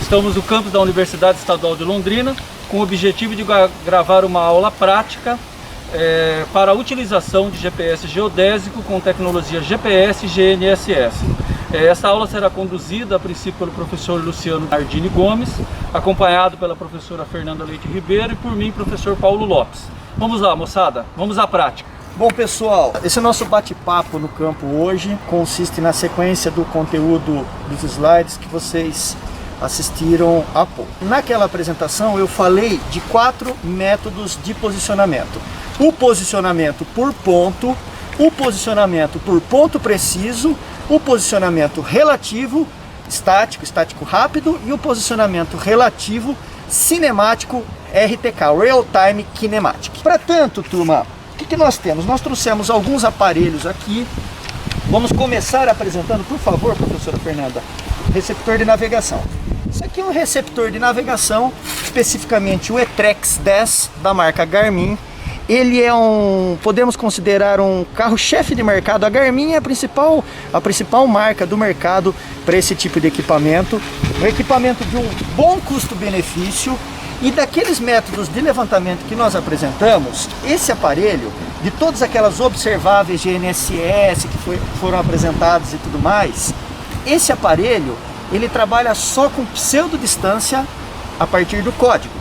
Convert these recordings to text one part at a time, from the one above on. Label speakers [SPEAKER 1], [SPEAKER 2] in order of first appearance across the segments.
[SPEAKER 1] Estamos no campus da Universidade Estadual de Londrina, com o objetivo de gravar uma aula prática para a utilização de GPS geodésico com tecnologia GPS e GNSS. Esta aula será conduzida a princípio pelo professor Luciano Nardini Gomes, acompanhado pela professora Fernanda Leite Ribeiro e por mim, professor Paulo Lopes. Vamos lá, moçada, vamos à prática.
[SPEAKER 2] Bom, pessoal, esse nosso bate-papo no campo hoje consiste na sequência do conteúdo dos slides que vocês assistiram há pouco. Naquela apresentação eu falei de 4 métodos de posicionamento. O posicionamento por ponto, o posicionamento por ponto preciso, o posicionamento relativo, estático rápido, e o posicionamento relativo cinemático, RTK, Real Time Kinematic. Para tanto, turma, o que nós temos? Nós trouxemos alguns aparelhos aqui. Vamos começar apresentando, por favor, professora Fernanda, receptor de navegação. Isso aqui é um receptor de navegação, especificamente o Etrex 10 da marca Garmin. Ele é podemos considerar um carro-chefe de mercado. A Garmin é a principal marca do mercado para esse tipo de equipamento. Um equipamento de um bom custo-benefício. E daqueles métodos de levantamento que nós apresentamos, esse aparelho, de todas aquelas observáveis GNSS que foram apresentadas e tudo mais, esse aparelho, ele trabalha só com pseudodistância a partir do código.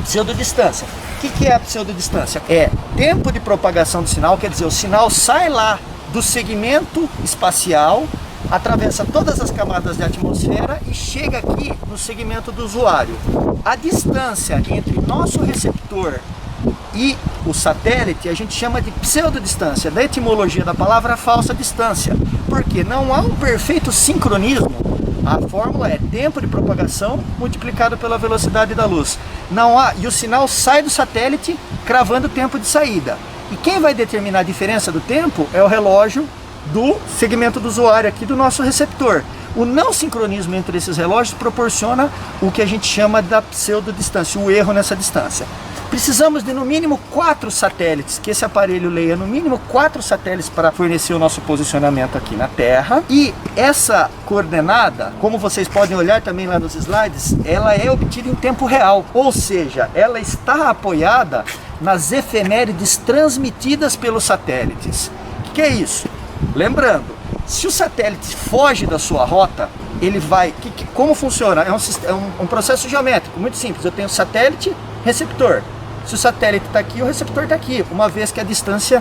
[SPEAKER 2] Pseudodistância. O que é a pseudodistância? É tempo de propagação do sinal, quer dizer, o sinal sai lá do segmento espacial, atravessa todas as camadas de atmosfera e chega aqui no segmento do usuário. A distância entre nosso receptor e o satélite a gente chama de pseudodistância, da etimologia da palavra falsa distância, porque não há um perfeito sincronismo. A fórmula é tempo de propagação multiplicado pela velocidade da luz. Não há, e o sinal sai do satélite cravando o tempo de saída. E quem vai determinar a diferença do tempo é o relógio do segmento do usuário aqui do nosso receptor. O não sincronismo entre esses relógios proporciona o que a gente chama da pseudodistância, o erro nessa distância. Precisamos de no mínimo 4 satélites, que esse aparelho leia no mínimo 4 satélites para fornecer o nosso posicionamento aqui na Terra. E essa coordenada, como vocês podem olhar também lá nos slides, ela é obtida em tempo real, ou seja, ela está apoiada nas efemérides transmitidas pelos satélites. O que é isso? Lembrando, se o satélite foge da sua rota, ele vai... Como funciona? É um processo geométrico, muito simples. Eu tenho satélite, receptor. Se o satélite está aqui, o receptor está aqui, uma vez que a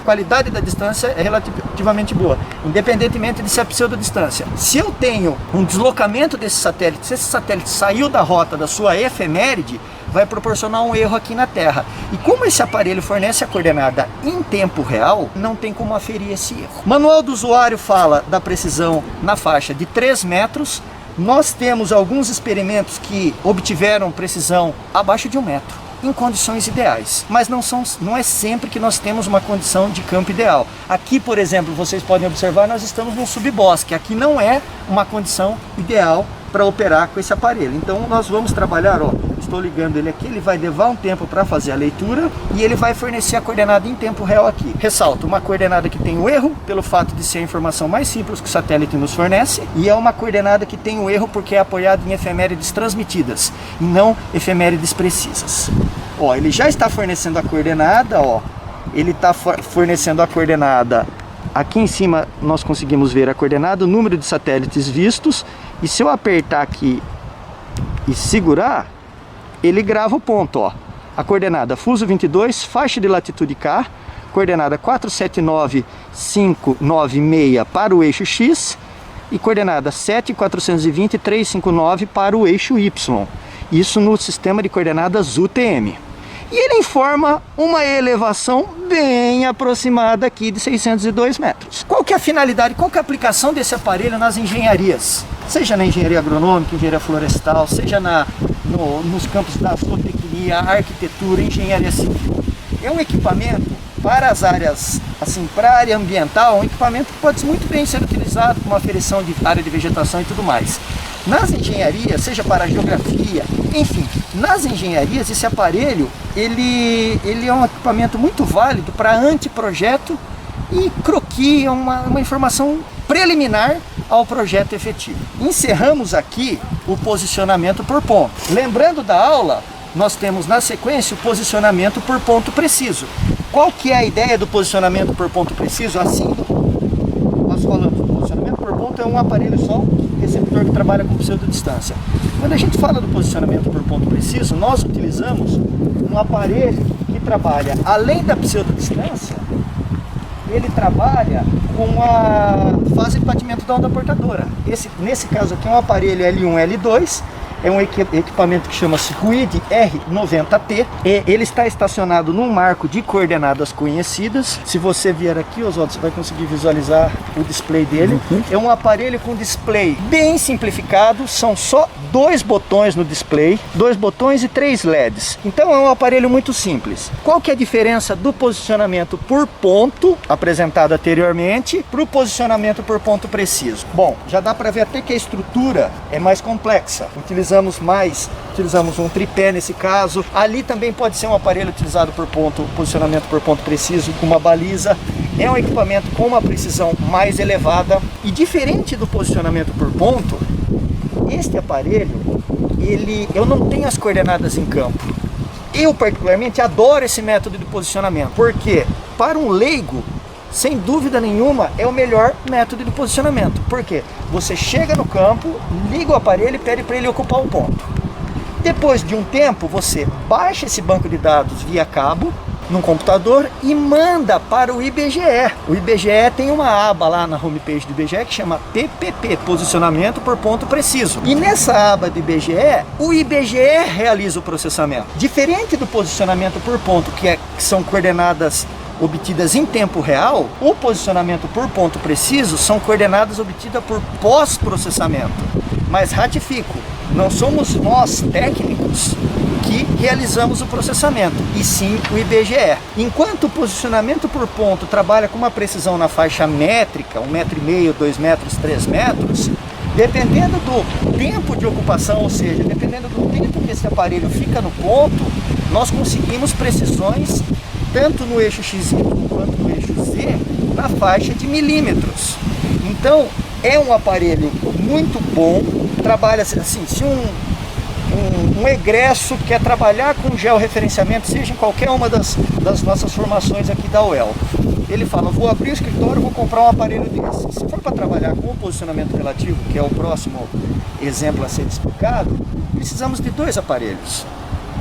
[SPEAKER 2] qualidade da distância é relativamente boa, independentemente de se é pseudodistância. Se eu tenho um deslocamento desse satélite, se esse satélite saiu da rota da sua efeméride, vai proporcionar um erro aqui na Terra. E como esse aparelho fornece a coordenada em tempo real, não tem como aferir esse erro. O manual do usuário fala da precisão na faixa de 3 metros. Nós temos alguns experimentos que obtiveram precisão abaixo de 1 metro, em condições ideais, mas não é sempre que nós temos uma condição de campo ideal. Aqui, por exemplo, vocês podem observar, nós estamos num subbosque. Aqui não é uma condição ideal para operar com esse aparelho. Então nós vamos trabalhar, ó, estou ligando ele aqui, ele vai levar um tempo para fazer a leitura e ele vai fornecer a coordenada em tempo real aqui. Ressalto, uma coordenada que tem o erro, pelo fato de ser a informação mais simples que o satélite nos fornece, e é uma coordenada que tem o erro porque é apoiada em efemérides transmitidas, e não efemérides precisas. Ó, ele já está fornecendo a coordenada, ó, ele está fornecendo a coordenada. Aqui em cima nós conseguimos ver a coordenada, o número de satélites vistos, e se eu apertar aqui e segurar, ele grava o ponto, ó. A coordenada Fuso 22, faixa de latitude K, coordenada 479596 para o eixo X e coordenada 7420359 para o eixo Y. Isso no sistema de coordenadas UTM. E ele informa uma elevação bem aproximada aqui de 602 metros. Qual que é a finalidade, qual que é a aplicação desse aparelho nas engenharias? Seja na engenharia agronômica, engenharia florestal, seja nos campos da zootecnia, arquitetura, engenharia civil. É um equipamento para as áreas, assim, para a área ambiental, um equipamento que pode muito bem ser utilizado com uma aferição de área de vegetação e tudo mais. Nas engenharias, seja para a geografia, enfim, nas engenharias esse aparelho, ele é um equipamento muito válido para anteprojeto e croquis, uma informação preliminar ao projeto efetivo. Encerramos aqui o posicionamento por ponto. Lembrando da aula, nós temos na sequência o posicionamento por ponto preciso. Qual que é a ideia do posicionamento por ponto preciso? Assim, nós falamos, o posicionamento por ponto é um aparelho só, receptor que trabalha com pseudodistância. Quando a gente fala do posicionamento por ponto preciso, nós utilizamos um aparelho que trabalha, além da pseudodistância, ele trabalha com a fase de batimento da onda portadora. Nesse caso aqui é um aparelho L1, L2, é um equipamento que chama-se RUID R90T. Ele está estacionado num marco de coordenadas conhecidas. Se você vier aqui, Oswaldo, você vai conseguir visualizar o display dele. É um aparelho com display bem simplificado, são só 2 botões no display, 2 botões e 3 LEDs. Então é um aparelho muito simples. Qual que é a diferença do posicionamento por ponto, apresentado anteriormente, para o posicionamento por ponto preciso? Bom, já dá para ver até que a estrutura é mais complexa. Utilizamos um tripé nesse caso. Ali também pode ser um aparelho utilizado por ponto, posicionamento por ponto preciso, com uma baliza. É um equipamento com uma precisão mais elevada. E diferente do posicionamento por ponto, este aparelho, eu não tenho as coordenadas em campo. Eu particularmente adoro esse método de posicionamento, porque para um leigo, sem dúvida nenhuma, é o melhor método de posicionamento. Por quê? Você chega no campo, liga o aparelho e pede para ele ocupar o ponto. Depois de um tempo, você baixa esse banco de dados via cabo, num computador, e manda para o IBGE. O IBGE tem uma aba lá na homepage do IBGE que chama PPP, Posicionamento por Ponto Preciso. E nessa aba do IBGE, o IBGE realiza o processamento. Diferente do posicionamento por ponto, que são coordenadas obtidas em tempo real, o posicionamento por ponto preciso são coordenadas obtidas por pós-processamento. Mas ratifico, não somos nós técnicos que realizamos o processamento, e sim o IBGE. Enquanto o posicionamento por ponto trabalha com uma precisão na faixa métrica, 1,5 m, 2 metros, 3 metros, dependendo do tempo de ocupação, ou seja, dependendo do tempo que esse aparelho fica no ponto, nós conseguimos precisões tanto no eixo XY quanto no eixo Z, na faixa de milímetros. Então, é um aparelho muito bom, trabalha assim, se um egresso quer trabalhar com georreferenciamento, seja em qualquer uma das nossas formações aqui da UEL, ele fala, vou abrir o escritório, vou comprar um aparelho desse. Se for para trabalhar com o posicionamento relativo, que é o próximo exemplo a ser explicado, precisamos de 2 aparelhos.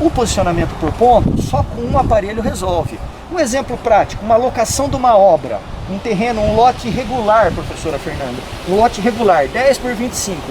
[SPEAKER 2] O posicionamento por ponto, só com um aparelho resolve. Um exemplo prático, uma locação de uma obra, um terreno, um lote irregular, professora Fernanda, um lote irregular, 10 por 25.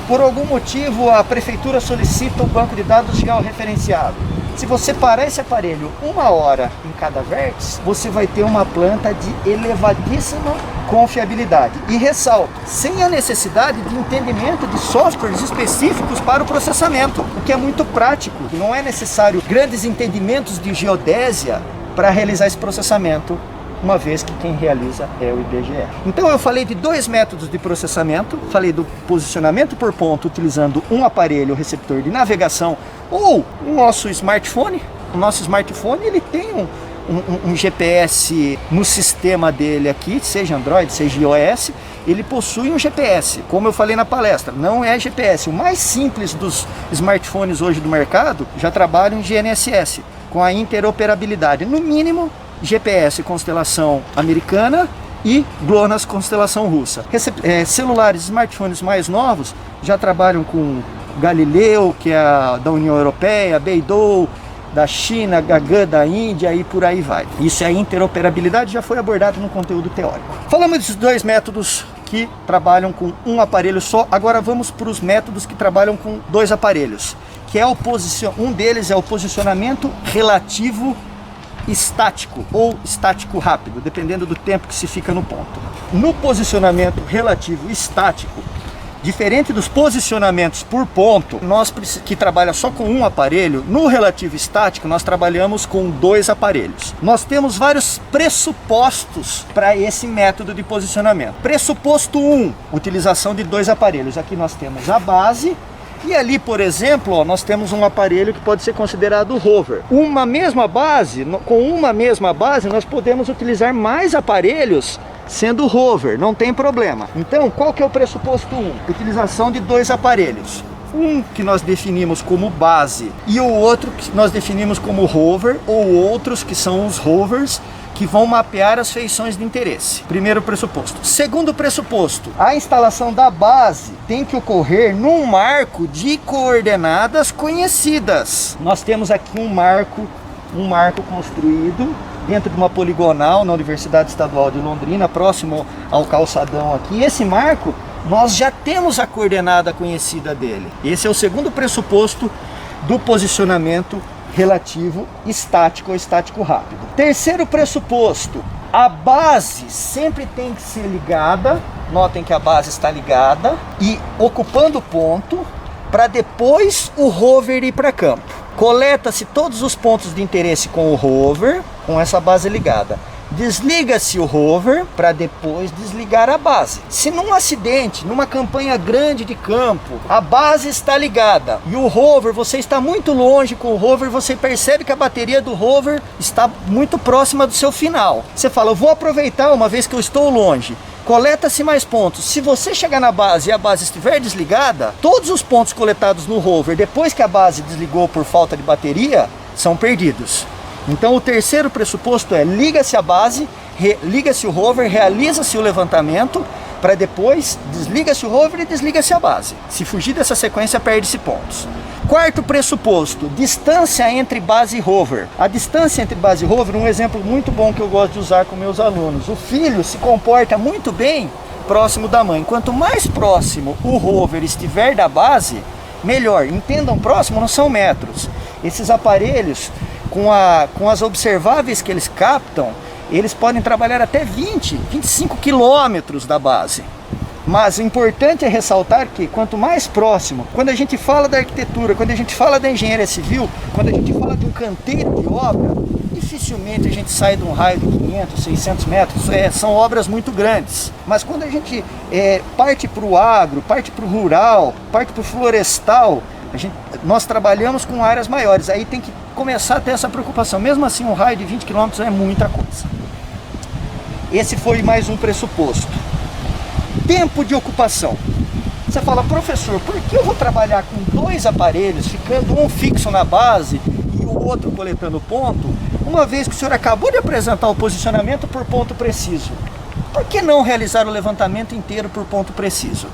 [SPEAKER 2] Por algum motivo a prefeitura solicita o banco de dados georreferenciado. Se você parar esse aparelho 1 hora em cada vértice, você vai ter uma planta de elevadíssima confiabilidade. E ressalto, sem a necessidade de entendimento de softwares específicos para o processamento, o que é muito prático. Não é necessário grandes entendimentos de geodésia para realizar esse processamento, uma vez que quem realiza é o IBGE. Então eu falei de 2 métodos de processamento, falei do posicionamento por ponto utilizando um aparelho receptor de navegação ou o nosso smartphone. O nosso smartphone ele tem um GPS no sistema dele aqui, seja Android, seja iOS, ele possui um GPS. Como eu falei na palestra, não é GPS. O mais simples dos smartphones hoje do mercado já trabalham em GNSS, com a interoperabilidade, no mínimo GPS constelação americana e GLONASS constelação russa. Celulares, smartphones mais novos já trabalham com Galileu, que é da União Europeia, Beidou da China, Gagan da Índia e por aí vai. Isso é interoperabilidade, já foi abordado no conteúdo teórico. Falamos desses 2 métodos que trabalham com um aparelho só. Agora vamos para os métodos que trabalham com 2 aparelhos, que é um deles é o posicionamento relativo estático ou estático rápido, dependendo do tempo que se fica no ponto. No posicionamento relativo estático, diferente dos posicionamentos por ponto, que trabalha só com um aparelho, no relativo estático nós trabalhamos com 2 aparelhos. Nós temos vários pressupostos para esse método de posicionamento. Pressuposto 1, utilização de 2 aparelhos. Aqui nós temos a base. E ali, por exemplo, ó, nós temos um aparelho que pode ser considerado rover. Com uma mesma base, nós podemos utilizar mais aparelhos sendo rover, não tem problema. Então, qual que é o pressuposto 1? Utilização de dois aparelhos. Um que nós definimos como base e o outro que nós definimos como rover, ou outros que são os rovers, que vão mapear as feições de interesse. Primeiro pressuposto. Segundo pressuposto, a instalação da base tem que ocorrer num marco de coordenadas conhecidas. Nós temos aqui um marco construído dentro de uma poligonal na Universidade Estadual de Londrina, próximo ao calçadão aqui. Esse marco, nós já temos a coordenada conhecida dele. Esse é o segundo pressuposto do posicionamento relativo estático ou estático rápido. Terceiro pressuposto, a base sempre tem que ser ligada. Notem que a base está ligada e ocupando o ponto para depois o rover ir para campo. Coleta-se todos os pontos de interesse com o rover, com essa base ligada. Desliga-se o rover para depois desligar a base. Se num acidente, numa campanha grande de campo, a base está ligada e o rover, você está muito longe com o rover, você percebe que a bateria do rover está muito próxima do seu final. Você fala, eu vou aproveitar uma vez que eu estou longe. Coleta-se mais pontos. Se você chegar na base e a base estiver desligada, todos os pontos coletados no rover depois que a base desligou por falta de bateria são perdidos. Então o terceiro pressuposto é liga-se a base, liga-se o rover, realiza-se o levantamento, para depois desliga-se o rover e desliga-se a base. Se fugir dessa sequência, perde-se pontos. Quarto pressuposto, distância entre base e rover. A distância entre base e rover, um exemplo muito bom que eu gosto de usar com meus alunos. O filho se comporta muito bem próximo da mãe. Quanto mais próximo o rover estiver da base, melhor. Entendam, próximo não são metros. Esses aparelhos, com as observáveis que eles captam, eles podem trabalhar até 20, 25 quilômetros da base. Mas o importante é ressaltar que quanto mais próximo, quando a gente fala da arquitetura, quando a gente fala da engenharia civil, quando a gente fala de um canteiro de obra, dificilmente a gente sai de um raio de 500, 600 metros, são obras muito grandes. Mas quando a gente parte para o agro, parte para o rural, parte para o florestal, nós trabalhamos com áreas maiores, aí tem que começar a ter essa preocupação. Mesmo assim, um raio de 20 km é muita coisa. Esse foi mais um pressuposto. Tempo de ocupação. Você fala, professor, por que eu vou trabalhar com dois aparelhos, ficando um fixo na base e o outro coletando ponto, uma vez que o senhor acabou de apresentar o posicionamento por ponto preciso? Por que não realizar o levantamento inteiro por ponto preciso?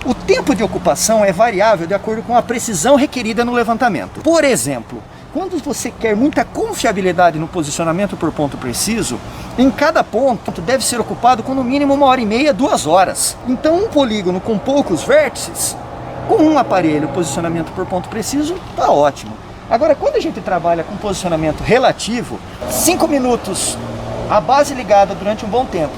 [SPEAKER 2] O tempo de ocupação é variável de acordo com a precisão requerida no levantamento. Por exemplo, quando você quer muita confiabilidade no posicionamento por ponto preciso, em cada ponto deve ser ocupado com no mínimo 1h30, 2 horas. Então um polígono com poucos vértices, com um aparelho posicionamento por ponto preciso, está ótimo. Agora, quando a gente trabalha com posicionamento relativo, 5 minutos, a base ligada durante um bom tempo,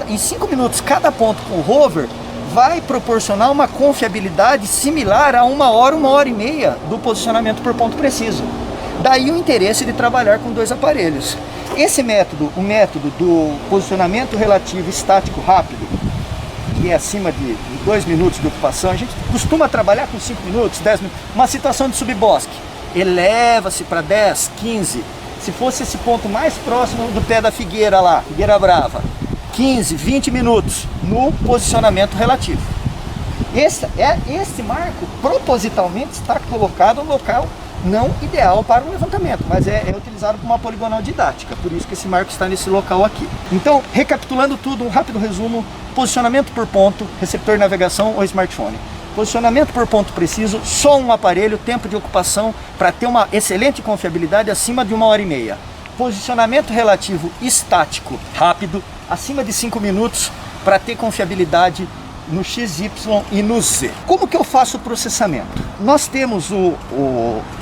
[SPEAKER 2] em 5 minutos cada ponto com o rover, vai proporcionar uma confiabilidade similar a 1 hora, 1h30 do posicionamento por ponto preciso. Daí o interesse de trabalhar com dois aparelhos. Esse método, o método do posicionamento relativo estático rápido, que é acima de 2 minutos de ocupação, a gente costuma trabalhar com 5 minutos, 10 minutos. Uma situação de subbosque, eleva-se para 10, 15. Se fosse esse ponto mais próximo do pé da figueira lá, Figueira Brava, 15, 20 minutos no posicionamento relativo. Esse marco propositalmente está colocado no local não ideal para o levantamento, mas é utilizado como uma poligonal didática, por isso que esse marco está nesse local aqui. Então, recapitulando tudo, um rápido resumo: posicionamento por ponto, receptor, navegação ou smartphone. Posicionamento por ponto preciso, só um aparelho, tempo de ocupação para ter uma excelente confiabilidade acima de 1h30. Posicionamento relativo estático rápido, acima de 5 minutos para ter confiabilidade no X, Y e no Z. Como que eu faço o processamento? Nós temos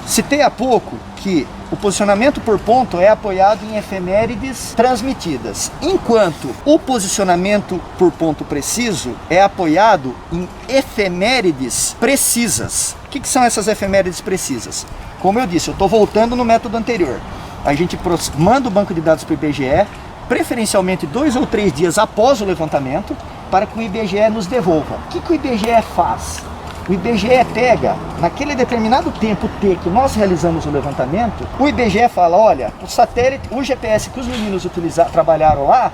[SPEAKER 2] citei há pouco que o posicionamento por ponto é apoiado em efemérides transmitidas, enquanto o posicionamento por ponto preciso é apoiado em efemérides precisas. O que são essas efemérides precisas? Como eu disse, eu estou voltando no método anterior. A gente manda o banco de dados para o IBGE, preferencialmente 2 ou 3 dias após o levantamento, para que o IBGE nos devolva. O que o IBGE faz? O IBGE pega, naquele determinado tempo T que nós realizamos o levantamento, o IBGE fala, olha, o satélite, o GPS que os meninos trabalharam lá,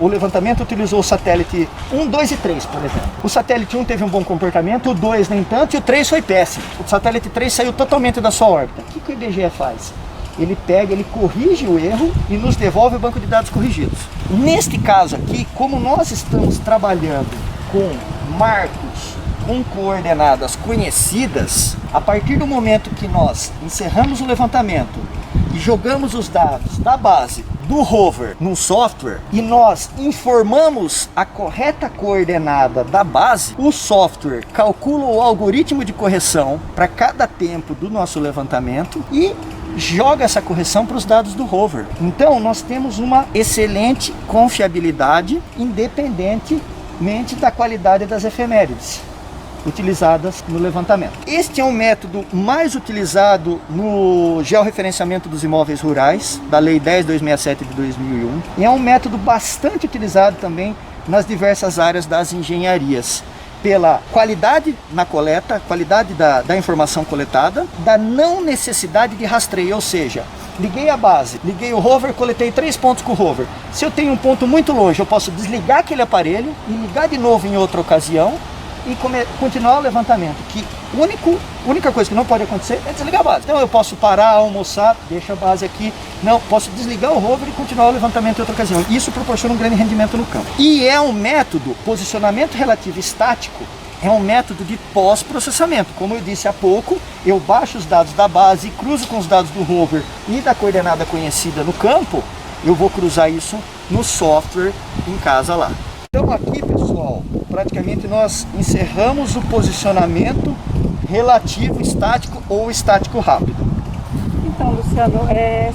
[SPEAKER 2] o levantamento utilizou o satélite 1, 2 e 3, por exemplo. O satélite 1 teve um bom comportamento, o 2 nem tanto e o 3 foi péssimo. O satélite 3 saiu totalmente da sua órbita. O que o IBGE faz? Ele pega, ele corrige o erro e nos devolve o banco de dados corrigidos. Neste caso aqui, como nós estamos trabalhando com marcos, com coordenadas conhecidas, a partir do momento que nós encerramos o levantamento e jogamos os dados da base do rover num software e nós informamos a correta coordenada da base, o software calcula o algoritmo de correção para cada tempo do nosso levantamento e joga essa correção para os dados do rover. Então nós temos uma excelente confiabilidade independentemente da qualidade das efemérides utilizadas no levantamento. Este é um método mais utilizado no georreferenciamento dos imóveis rurais, da Lei 10.267 de 2001, e é um método bastante utilizado também nas diversas áreas das engenharias, pela qualidade na coleta, qualidade da informação coletada, da não necessidade de rastreio, ou seja, liguei a base, liguei o rover, coletei 3 pontos com o rover. Se eu tenho um ponto muito longe, eu posso desligar aquele aparelho e ligar de novo em outra ocasião e continuar o levantamento, que a única coisa que não pode acontecer é desligar a base. Então eu posso parar, almoçar, deixo a base aqui, não, posso desligar o rover e continuar o levantamento em outra ocasião. Isso proporciona um grande rendimento no campo. E é um método, posicionamento relativo estático, é um método de pós-processamento. Como eu disse há pouco, eu baixo os dados da base, cruzo com os dados do rover e da coordenada conhecida no campo, eu vou cruzar isso no software em casa lá. Então aqui, pessoal, praticamente nós encerramos o posicionamento relativo estático ou estático rápido.
[SPEAKER 3] Então, Luciano,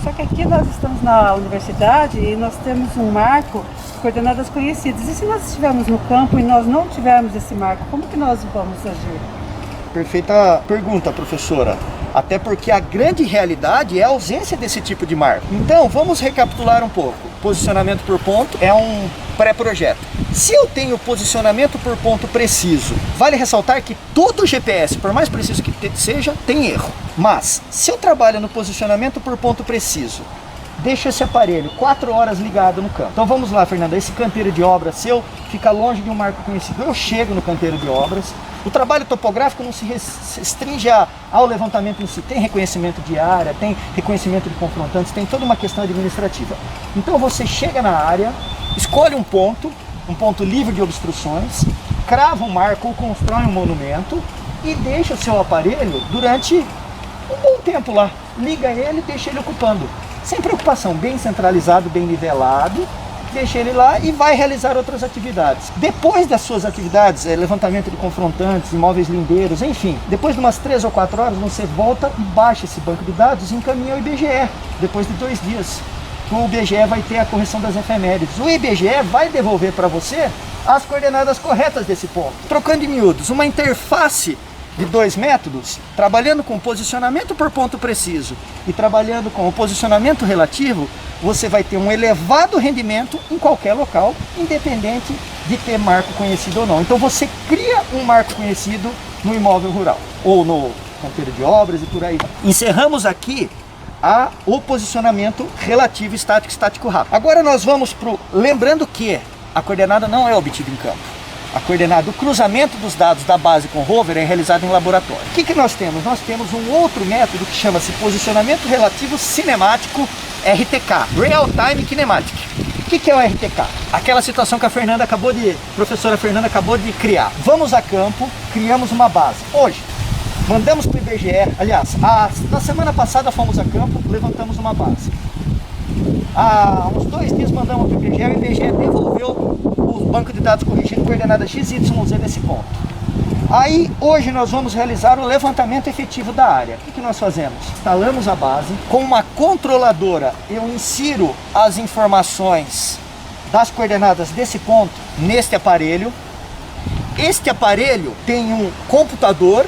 [SPEAKER 3] só que aqui nós estamos na universidade e nós temos um marco de coordenadas conhecidas. E se nós estivermos no campo e nós não tivermos esse marco, como que nós vamos agir?
[SPEAKER 2] Perfeita pergunta, professora. Até porque a grande realidade é a ausência desse tipo de marco. Então, vamos recapitular um pouco. Posicionamento por ponto é um pré-projeto. Se eu tenho posicionamento por ponto preciso, vale ressaltar que todo GPS, por mais preciso que seja, tem erro. Mas, se eu trabalho no posicionamento por ponto preciso, deixo esse aparelho 4 horas ligado no campo. Então vamos lá, Fernanda, esse canteiro de obras, se eu ficar longe de um marco conhecido, eu chego no canteiro de obras. O trabalho topográfico não se restringe ao levantamento em si, tem reconhecimento de área, tem reconhecimento de confrontantes, tem toda uma questão administrativa. Então você chega na área, escolhe um ponto livre de obstruções, crava um marco ou constrói um monumento e deixa o seu aparelho durante um bom tempo lá. Liga ele e deixa ele ocupando. Sem preocupação, bem centralizado, bem nivelado, deixa ele lá e vai realizar outras atividades. Depois das suas atividades, levantamento de confrontantes, imóveis lindeiros, enfim, depois de umas 3 ou 4 horas, você volta e baixa esse banco de dados e encaminha ao IBGE, depois de 2 dias. O IBGE vai ter a correção das efemérides. O IBGE vai devolver para você as coordenadas corretas desse ponto. Trocando em miúdos, uma interface de 2 métodos, trabalhando com posicionamento por ponto preciso e trabalhando com o posicionamento relativo, você vai ter um elevado rendimento em qualquer local, independente de ter marco conhecido ou não. Então você cria um marco conhecido no imóvel rural, ou no canteiro de obras e por aí vai. Encerramos aqui o posicionamento relativo estático rápido. Agora nós vamos para lembrando que a coordenada não é obtida em campo. A coordenada, o cruzamento dos dados da base com o rover é realizado em laboratório. O que nós temos? Nós temos um outro método que chama-se posicionamento relativo cinemático, RTK, Real Time Kinematic. O que é o RTK? Aquela situação que a professora Fernanda acabou de criar. Vamos a campo, criamos uma base. Hoje, mandamos para o IBGE, aliás, na semana passada fomos a campo, levantamos uma base. Há uns 2 dias mandamos para o IBGE, o IBGE devolveu o banco de dados corrigindo coordenada XYZ nesse ponto. Aí, hoje nós vamos realizar o levantamento efetivo da área. O que nós fazemos? Instalamos a base, com uma controladora eu insiro as informações das coordenadas desse ponto neste aparelho. Este aparelho tem um computador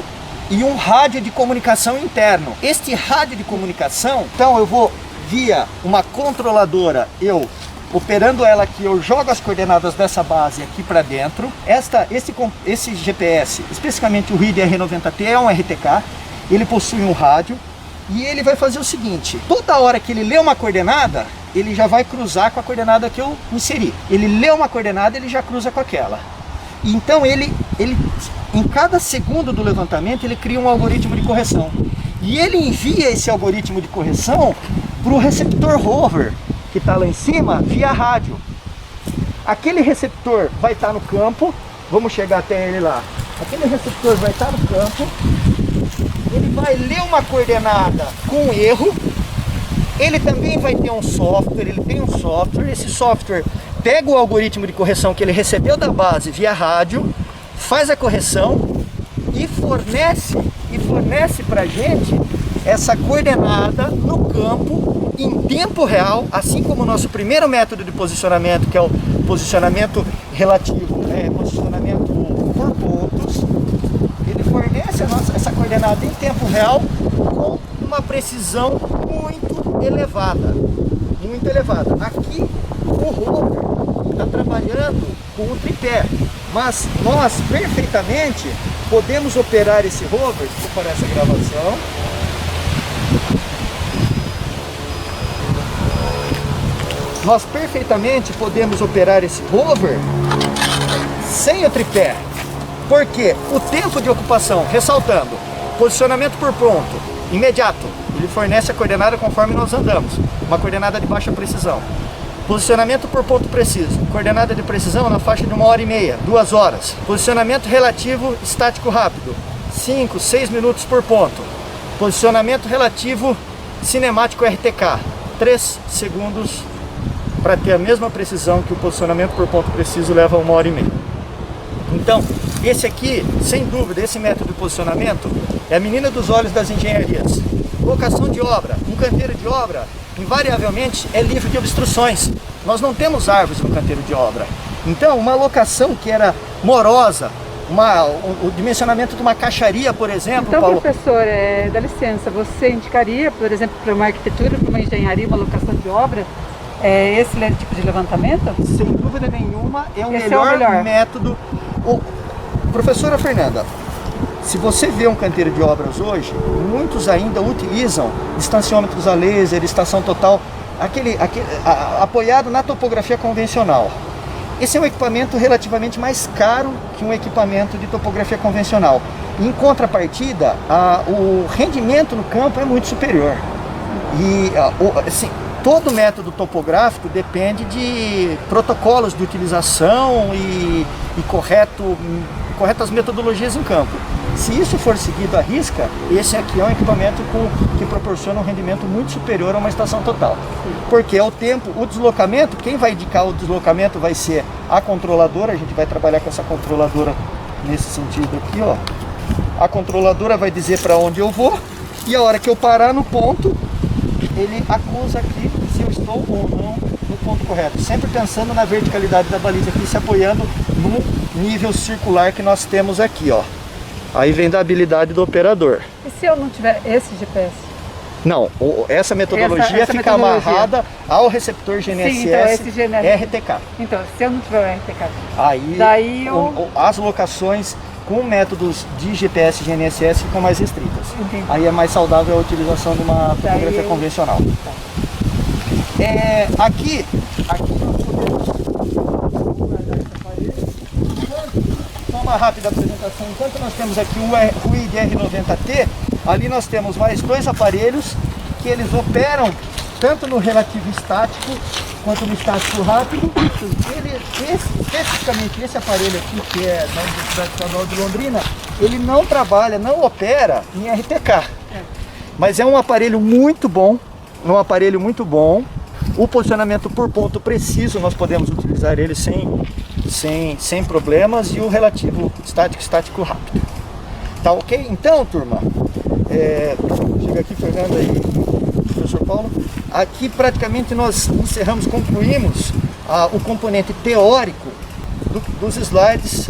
[SPEAKER 2] e um rádio de comunicação interno. Este rádio de comunicação, então eu vou via uma controladora, eu Operando ela aqui, eu jogo as coordenadas dessa base aqui para dentro. Esse GPS, especificamente o RID R90T, é um RTK. Ele possui um rádio e ele vai fazer o seguinte: toda hora que ele lê uma coordenada, ele já vai cruzar com a coordenada que eu inseri. Ele lê uma coordenada, ele já cruza com aquela. Então ele em cada segundo do levantamento, ele cria um algoritmo de correção. E ele envia esse algoritmo de correção para o receptor rover, que está lá em cima, via rádio. Aquele receptor vai estar no campo, vamos chegar até ele lá. Aquele receptor vai estar no campo, ele vai ler uma coordenada com erro, ele também vai ter um software, ele tem um software, esse software pega o algoritmo de correção que ele recebeu da base via rádio, faz a correção e fornece para a gente essa coordenada no campo em tempo real, assim como o nosso primeiro método de posicionamento, que é o posicionamento relativo, posicionamento por pontos. Ele fornece essa coordenada em tempo real com uma precisão muito elevada. Muito elevada. Aqui o rover está trabalhando com o tripé, mas nós perfeitamente podemos operar esse rover, vou parar essa gravação. Nós perfeitamente podemos operar esse rover sem o tripé. Porque o tempo de ocupação, ressaltando, posicionamento por ponto, imediato, ele fornece a coordenada conforme nós andamos, uma coordenada de baixa precisão. Posicionamento por ponto preciso, coordenada de precisão na faixa de 1h30, 2 horas. Posicionamento relativo estático rápido, 5, 6 minutos por ponto. Posicionamento relativo cinemático RTK, 3 segundos para ter a mesma precisão que o posicionamento por ponto preciso leva 1h30. Então, esse aqui, sem dúvida, esse método de posicionamento é a menina dos olhos das engenharias. Locação de obra, um canteiro de obra, invariavelmente é livre de obstruções. Nós não temos árvores no canteiro de obra. Então, uma locação que era morosa, o dimensionamento de uma caixaria, por exemplo...
[SPEAKER 3] Então,
[SPEAKER 2] Paulo...
[SPEAKER 3] professor, dá licença, você indicaria, por exemplo, para uma arquitetura, para uma engenharia, uma locação de obra, esse tipo de levantamento?
[SPEAKER 2] Sem dúvida nenhuma, é o melhor método. Professora Fernanda, se você vê um canteiro de obras hoje, muitos ainda utilizam distanciômetros a laser, estação total, apoiado na topografia convencional. Esse é um equipamento relativamente mais caro que um equipamento de topografia convencional. Em contrapartida, o rendimento no campo é muito superior. E assim, todo método topográfico depende de protocolos de utilização e corretas metodologias em campo. Se isso for seguido à risca, esse aqui é um equipamento que proporciona um rendimento muito superior a uma estação total. Porque o deslocamento, quem vai indicar o deslocamento vai ser a controladora, a gente vai trabalhar com essa controladora nesse sentido aqui, ó. A controladora vai dizer para onde eu vou e a hora que eu parar no ponto, ele acusa aqui se eu estou ou não no ponto correto. Sempre pensando na verticalidade da baliza aqui, se apoiando no nível circular que nós temos aqui, ó. Aí vem da habilidade do operador.
[SPEAKER 3] E se eu não tiver esse GPS?
[SPEAKER 2] Não, essa metodologia
[SPEAKER 3] essa
[SPEAKER 2] fica amarrada ao receptor GNSS.
[SPEAKER 3] Sim, então esse GNSS.
[SPEAKER 2] RTK.
[SPEAKER 3] Então, se eu não tiver o RTK,
[SPEAKER 2] aí as locações com métodos de GPS e GNSS ficam mais restritas.
[SPEAKER 3] Entendi.
[SPEAKER 2] Aí é mais saudável a utilização de uma topografia convencional. Aqui uma rápida apresentação. Enquanto nós temos aqui o RID R90T, ali nós temos mais 2 aparelhos que eles operam tanto no relativo estático quanto no estático rápido. Especificamente esse aparelho aqui, que é da Universidade Estadual de Londrina, ele não trabalha, não opera em RTK. Mas é um aparelho muito bom, O posicionamento por ponto preciso, nós podemos utilizar ele sem problemas, e o relativo estático rápido. Tá ok? Então, turma, chega aqui, Fernanda e professor Paulo. Aqui praticamente nós concluímos o componente teórico dos slides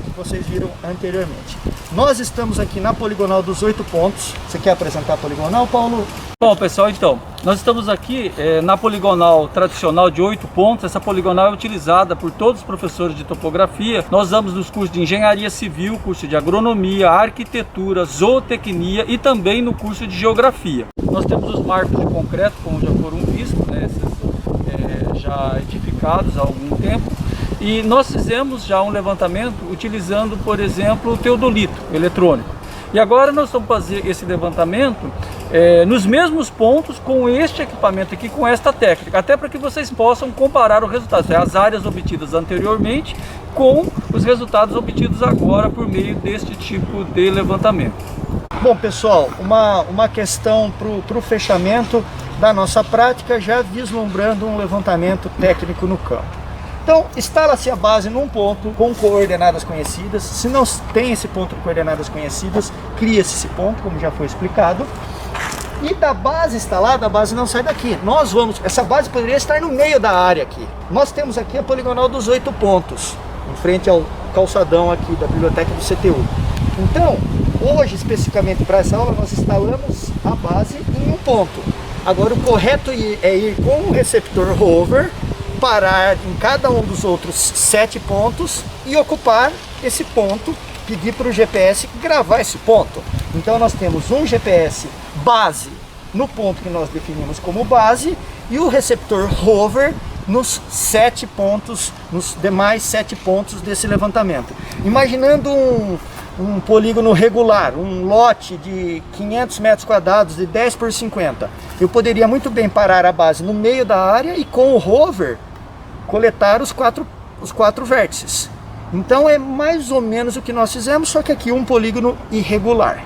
[SPEAKER 2] que vocês viram anteriormente. Nós estamos aqui na poligonal dos 8 pontos. Você quer apresentar a poligonal, Paulo?
[SPEAKER 1] Bom, pessoal, então, nós estamos aqui na poligonal tradicional de 8 pontos. Essa poligonal é utilizada por todos os professores de topografia. Nós damos nos cursos de engenharia civil, curso de agronomia, arquitetura, zootecnia e também no curso de geografia. Nós temos os marcos de concreto, como já foram vistos, né, esses, já edificados há algum tempo. E nós fizemos já um levantamento utilizando, por exemplo, o teodolito eletrônico. E agora nós vamos fazer esse levantamento nos mesmos pontos com este equipamento aqui, com esta técnica, até para que vocês possam comparar o resultado, as áreas obtidas anteriormente com os resultados obtidos agora por meio deste tipo de levantamento.
[SPEAKER 2] Bom, pessoal, uma questão para o fechamento da nossa prática, já vislumbrando um levantamento técnico no campo. Então, instala-se a base num ponto com coordenadas conhecidas. Se não tem esse ponto com coordenadas conhecidas, cria-se esse ponto, como já foi explicado. E da base instalada, a base não sai daqui. Essa base poderia estar no meio da área aqui. Nós temos aqui a poligonal dos 8 pontos, em frente ao calçadão aqui da biblioteca do CTU. Então, hoje, especificamente para essa aula, nós instalamos a base em um ponto. Agora, o correto é ir com o receptor rover, parar em cada um dos outros 7 pontos e ocupar esse ponto, pedir para o GPS gravar esse ponto. Então nós temos um GPS base no ponto que nós definimos como base e o receptor rover nos 7 pontos, nos demais 7 pontos desse levantamento. Imaginando um polígono regular, um lote de 500 metros quadrados de 10 por 50, eu poderia muito bem parar a base no meio da área e com o rover coletar os quatro vértices. Então é mais ou menos o que nós fizemos, só que aqui um polígono irregular.